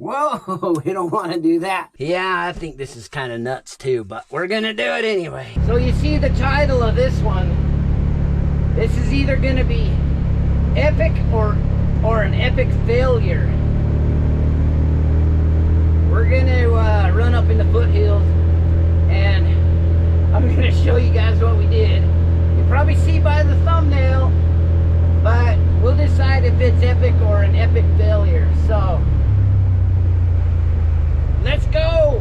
Whoa, we don't want to do that. Yeah, I think this is kind of nuts too, but we're gonna do it anyway. So you see the title of this one. This is either gonna be epic or an epic failure. We're gonna run up in the foothills and I'm gonna show you guys what we did. You probably see by the thumbnail, but we'll decide if it's epic or an epic failure. So let's go!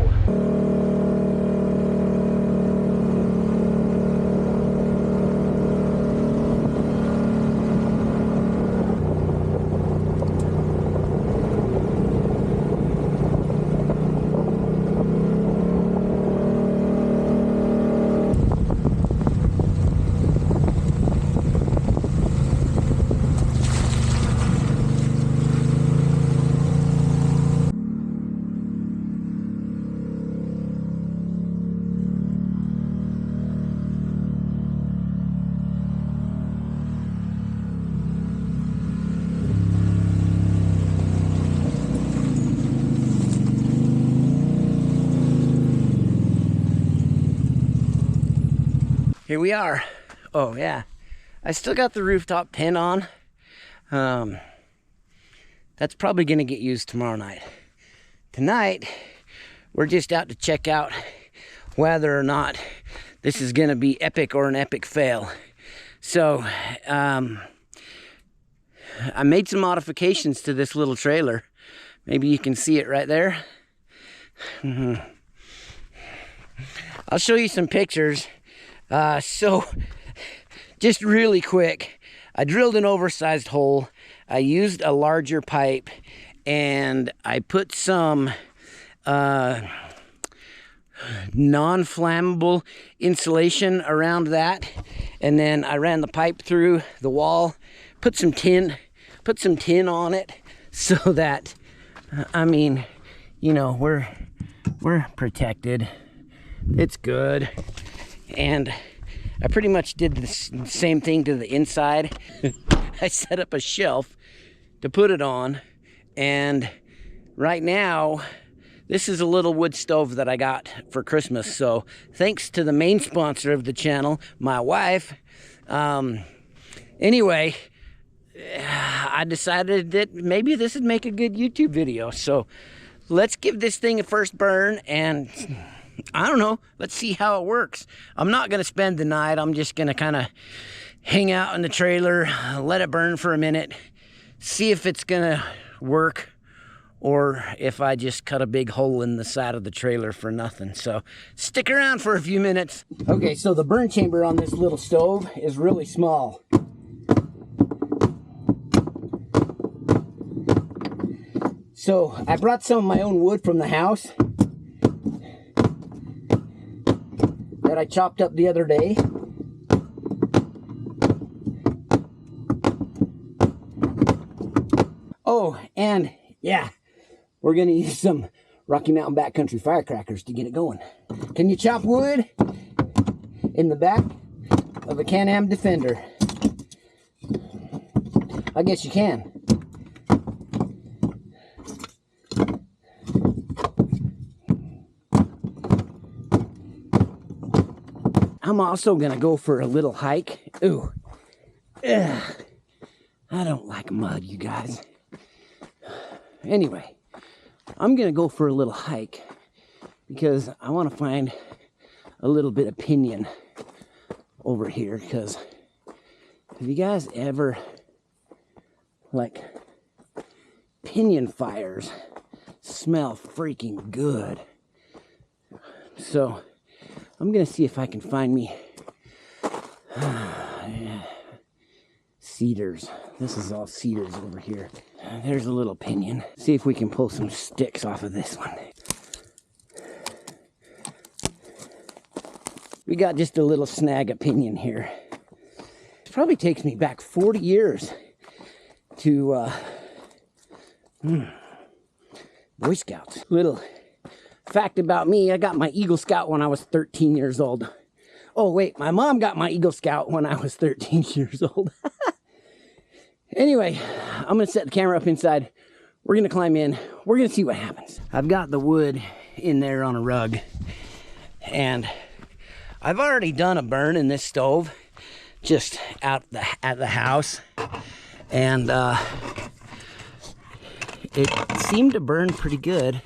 Here we are. Oh yeah, I still got the rooftop tent on. That's probably gonna get used tomorrow night. Tonight, we're just out to check out whether or not this is gonna be epic or an epic fail. So, I made some modifications to this little trailer. Maybe you can see it right there. I'll show you some pictures. So just really quick, I drilled an oversized hole. I used a larger pipe and I put some non-flammable insulation around that. And then I ran the pipe through the wall, put some tin on it so that, I mean, you know, we're protected. It's good. And I pretty much did the same thing to the inside. I set up a shelf to put it on, and right now this is a little wood stove that I got for Christmas. So thanks to the main sponsor of the channel, my wife. Anyway, I decided that maybe this would make a good YouTube video. So let's give this thing a first burn and I don't know, let's see how it works. I'm not gonna spend the night. I'm just gonna kind of hang out in the trailer, let it burn for a minute, see if it's gonna work or if I just cut a big hole in the side of the trailer for nothing. So stick around for a few minutes. Okay, so the burn chamber on this little stove is really small. So I brought some of my own wood from the house that I chopped up the other day. Oh, and yeah, we're gonna use some Rocky Mountain Backcountry firecrackers to get it going. Can you chop wood in the back of a Can-Am Defender? I guess you can. I'm also gonna go for a little hike. Ooh, ugh. I don't like mud, you guys. Anyway, I'm gonna go for a little hike because I want to find a little bit of pinyon over here. Because have you guys ever, like, pinyon fires smell freaking good? So I'm gonna see if I can find me cedars. This is all cedars over here. There's a little pinyon. See if we can pull some sticks off of this one. We got just a little snag of pinyon here. It probably takes me back 40 years to Boy Scouts. Little fact about me, I got my Eagle Scout when I was 13 years old. Oh wait, my mom got my Eagle Scout when I was 13 years old. Anyway, I'm gonna set the camera up inside. we're gonna climb in. We're gonna see what happens. I've got the wood in there on a rug, and I've already done a burn in this stove just at the house, and it seemed to burn pretty good,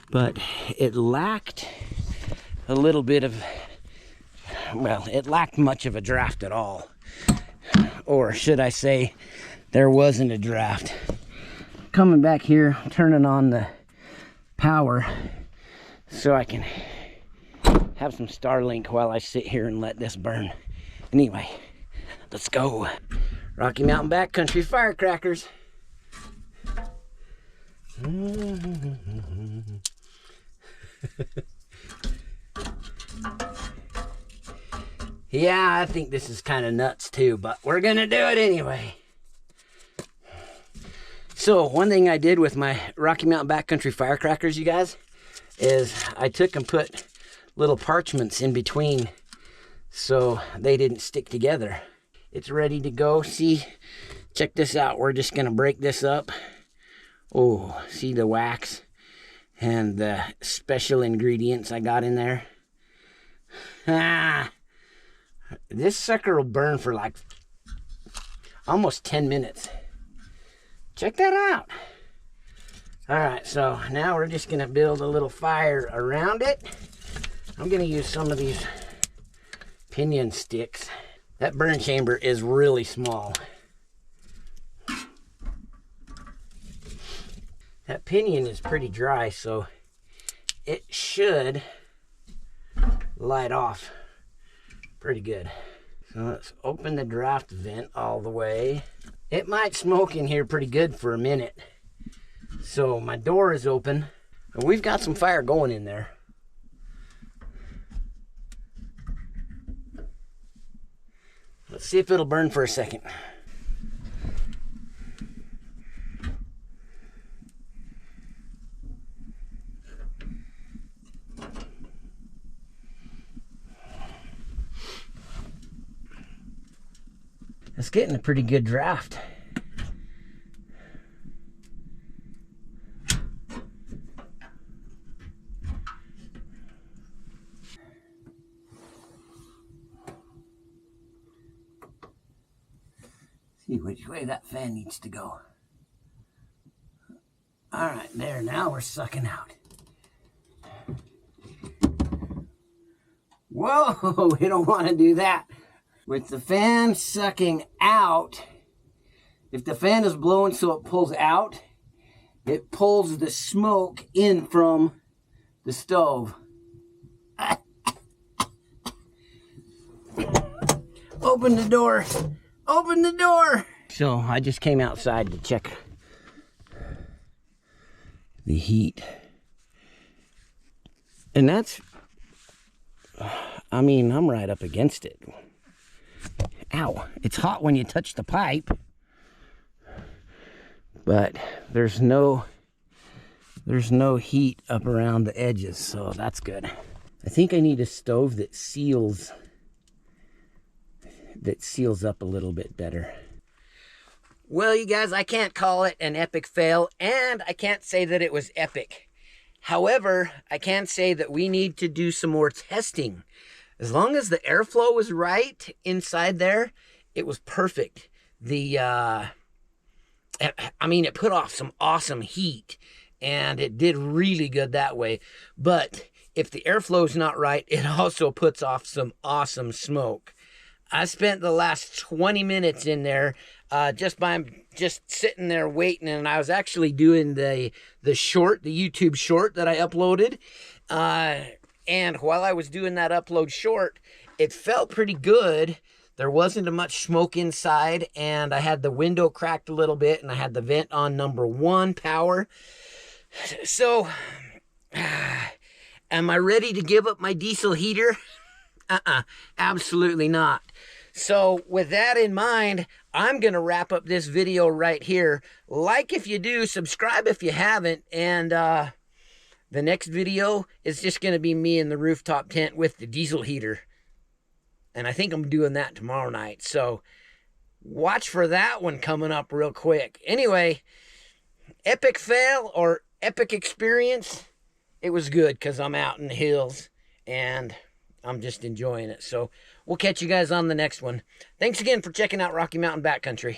but it lacked a little bit of, well, it lacked much of a draft at all. Or should I say, there wasn't a draft. Coming back here, turning on the power so I can have some Starlink while I sit here and let this burn. Anyway, let's go. Rocky Mountain Backcountry firecrackers. Yeah, I think this is kind of nuts too, but we're gonna do it anyway. So one thing I did with my Rocky Mountain Backcountry firecrackers, you guys, is I took and put little parchments in between so they didn't stick together. It's ready to go. See, check this out. We're just gonna break this up. Oh, see the wax and the special ingredients I got in there. This sucker will burn for like almost 10 minutes. Check that out. All right, so now we're just gonna build a little fire around it. I'm gonna use some of these pinion sticks. That burn chamber is really small. That pinion is pretty dry, so it should light off pretty good. So let's open the draft vent all the way. It might smoke in here pretty good for a minute. So my door is open, and we've got some fire going in there. Let's see if it'll burn for a second. It's getting a pretty good draft. See which way that fan needs to go. All right, there, now we're sucking out. Whoa, we don't want to do that. With the fan sucking out, if the fan is blowing so it pulls out, it pulls the smoke in from the stove. Open the door. Open the door. So I just came outside to check the heat. And that's, I mean, I'm right up against it. Ow, it's hot when you touch the pipe, but there's no heat up around the edges, so that's good. I think I need a stove that seals up a little bit better. Well, you guys, I can't call it an epic fail, and I can't say that it was epic. However, I can say that we need to do some more testing. As long as the airflow was right inside there, it was perfect. I mean, it put off some awesome heat, and it did really good that way. But if the airflow's not right, it also puts off some awesome smoke. I spent the last 20 minutes in there just sitting there waiting, and I was actually doing the YouTube short that I uploaded. And while I was doing that upload short, it felt pretty good. There wasn't much smoke inside, and I had the window cracked a little bit, and I had the vent on #1 power. So, am I ready to give up my diesel heater? Absolutely not. So with that in mind, I'm going to wrap up this video right here. Like if you do, subscribe if you haven't, and the next video is just going to be me in the rooftop tent with the diesel heater. And I think I'm doing that tomorrow night. So watch for that one coming up real quick. Anyway, epic fail or epic experience, it was good because I'm out in the hills and I'm just enjoying it. So we'll catch you guys on the next one. Thanks again for checking out Rocky Mountain Backcountry.